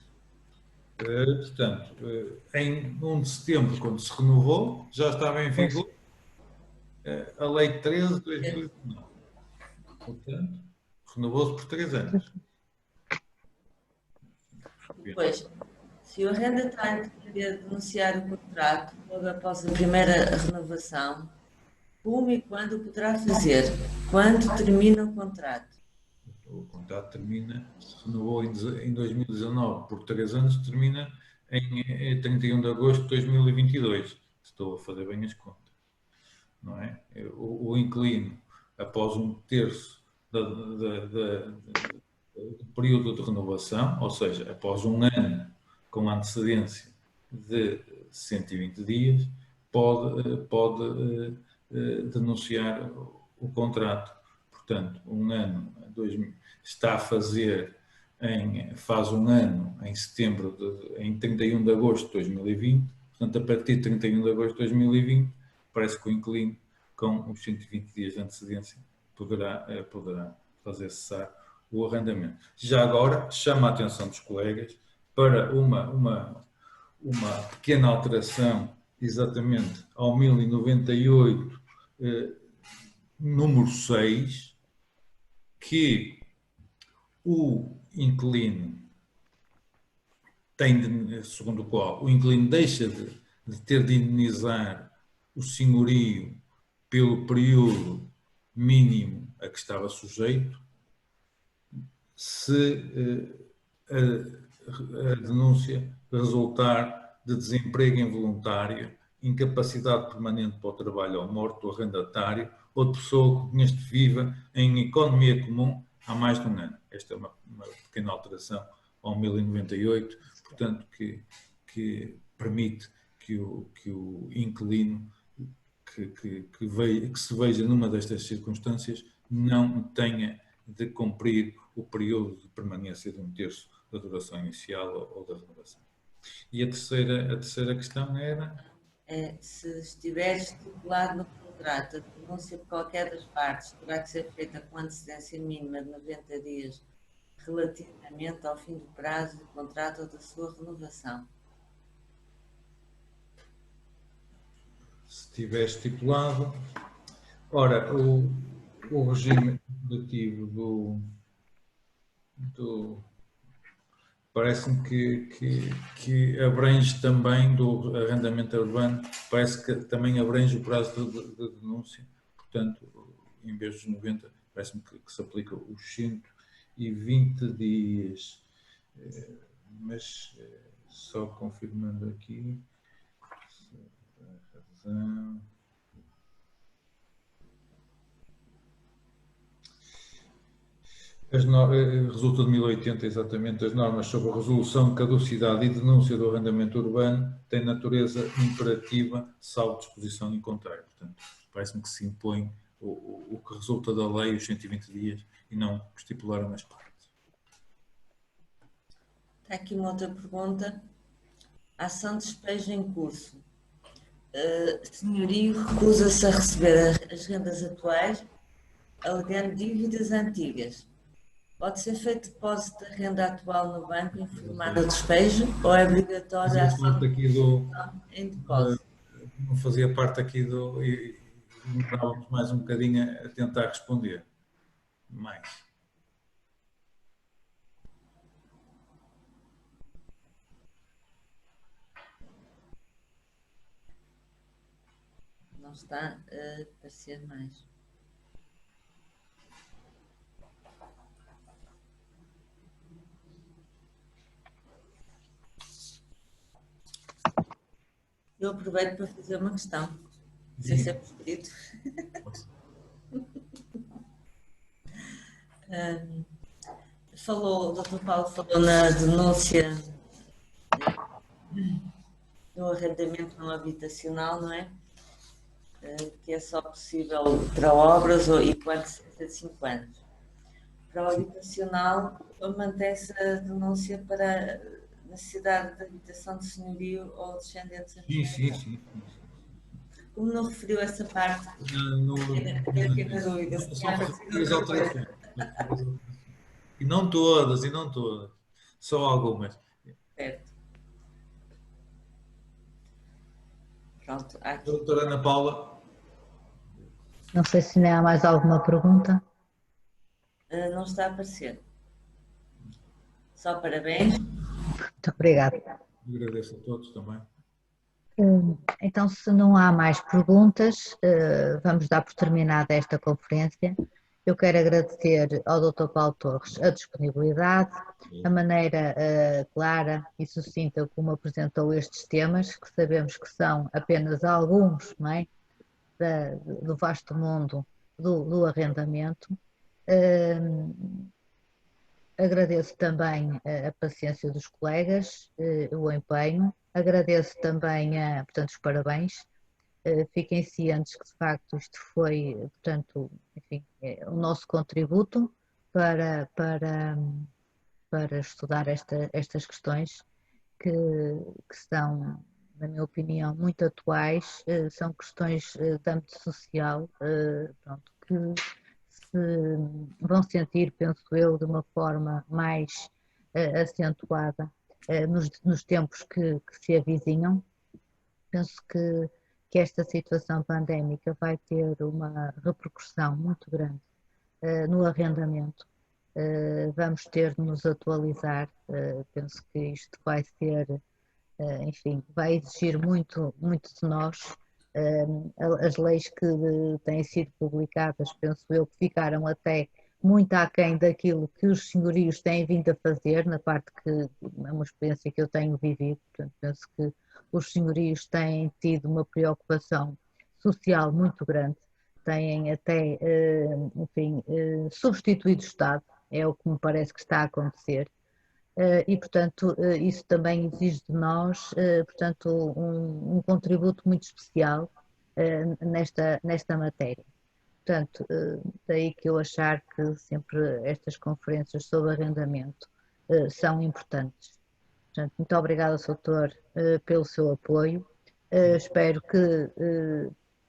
Portanto, em 1 de setembro, quando se renovou, já estava em vigor a Lei 13 de 2019. Portanto, renovou-se por 3 anos. Depois, se o arrendatário pretender denunciar o contrato logo após a primeira renovação, como e quando poderá fazer? Quando termina o contrato? O contrato termina, se renovou em 2019 por 3 anos, termina em 31 de agosto de 2022. Estou a fazer bem as contas. Não é? O inquilino, após um terço do período de renovação, ou seja, após um ano com antecedência de 120 dias, pode denunciar o contrato. Portanto, um ano, está a fazer, faz um ano em setembro, em 31 de agosto de 2020, portanto, a partir de 31 de agosto de 2020, parece que o inquilino, com os 120 dias de antecedência, poderá fazer cessar o arrendamento. Já agora, chama a atenção dos colegas para uma pequena alteração, exatamente ao 1098, número 6, que o inquilino segundo o qual o inquilino deixa de ter de indenizar o senhorio pelo período mínimo a que estava sujeito, se a denúncia resultar de desemprego involuntário, incapacidade permanente para o trabalho ou morte do arrendatário ou de pessoa que neste viva em economia comum há mais de um ano. Esta é uma pequena alteração ao 1098, portanto, que permite que o inquilino que se veja numa destas circunstâncias não tenha de cumprir o período de permanência de um terço da duração inicial ou da renovação. E a terceira questão era... Se estiver estipulado no contrato, a denúncia por qualquer das partes terá que ser feita com antecedência mínima de 90 dias relativamente ao fim do prazo do contrato ou da sua renovação. Se estiver estipulado. Ora, o regime relativo parece-me que abrange também do arrendamento urbano, parece que também abrange o prazo de denúncia, portanto, em vez dos 90, parece-me que se aplica os 120 dias, mas só confirmando aqui, a razão... Resulta de 1080, exatamente, as normas sobre a resolução, caducidade e denúncia do arrendamento urbano têm natureza imperativa, salvo disposição em contrário. Portanto, parece-me que se impõe o que resulta da lei, os 120 dias, e não estipular nas partes. Está aqui uma outra pergunta. Ação de despejo em curso. Senhorio recusa-se a receber as rendas atuais, alegando dívidas antigas. Pode ser feito depósito da renda atual no banco em formato de despejo ou é obrigatório a ação em depósito? Não fazia parte aqui e demorávamos mais um bocadinho a tentar responder. Mais. Não está a aparecer mais. Eu aproveito para fazer uma questão, sem ser preferido. O Dr. Paulo falou na denúncia do arrendamento não habitacional, não é? Que é só possível para obras e quando cerca de 5 anos. Para o habitacional, mantém-se a denúncia para a necessidade de habitação de senhorio ou descendentes. Sim. Como não referiu essa parte, fiquei na dúvida. E não todas, só algumas. Certo. Pronto, aqui. Doutora Ana Paula. Não sei se ainda há mais alguma pergunta. Não está a aparecer. Só parabéns. Muito obrigada. Agradeço a todos também. Então, se não há mais perguntas, vamos dar por terminada esta conferência. Eu quero agradecer ao Dr. Paulo Torres a disponibilidade, a maneira clara e sucinta como apresentou estes temas, que sabemos que são apenas alguns, não é? Do vasto mundo do arrendamento. Agradeço também a paciência dos colegas, o empenho. Agradeço também, portanto, os parabéns. Fiquem cientes que, de facto, isto foi, portanto, enfim, o nosso contributo para estudar estas questões que são, na minha opinião, muito atuais. São questões de âmbito social, pronto, que se vão sentir, penso eu, de uma forma mais acentuada nos tempos que se avizinham. Penso que esta situação pandémica vai ter uma repercussão muito grande no arrendamento. Vamos ter de nos atualizar. Penso que isto vai ser, enfim, vai exigir muito de nós. As leis que têm sido publicadas, penso eu, que ficaram até muito aquém daquilo que os senhorios têm vindo a fazer, na parte que é uma experiência que eu tenho vivido. Portanto, penso que os senhorios têm tido uma preocupação social muito grande, têm até, enfim, substituído o Estado, é o que me parece que está a acontecer. E, portanto, isso também exige de nós, portanto, um contributo muito especial nesta matéria. Portanto, daí que eu achar que sempre estas conferências sobre arrendamento são importantes. Portanto, muito obrigada, Sr. Doutor, pelo seu apoio. Espero que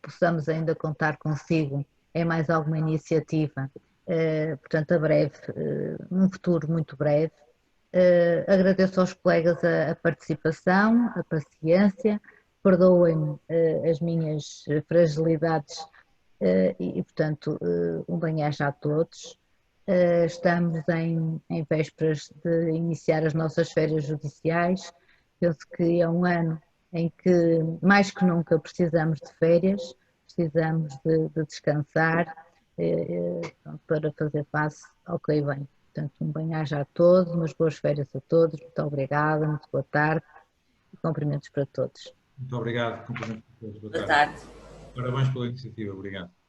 possamos ainda contar consigo em mais alguma iniciativa portanto, a breve, num futuro muito breve. Agradeço aos colegas a participação, a paciência, perdoem-me as minhas fragilidades portanto, um bem-aja a todos. Estamos em vésperas de iniciar as nossas férias judiciais. Penso que é um ano em que, mais que nunca, precisamos de férias, precisamos de descansar para fazer face ao que aí vem. Portanto, um bem-aja a todos, umas boas férias a todos. Muito obrigada, muito boa tarde e cumprimentos para todos. Muito obrigado. Cumprimentos a todos. Boa Boa tarde. tarde. Parabéns pela iniciativa. Obrigado.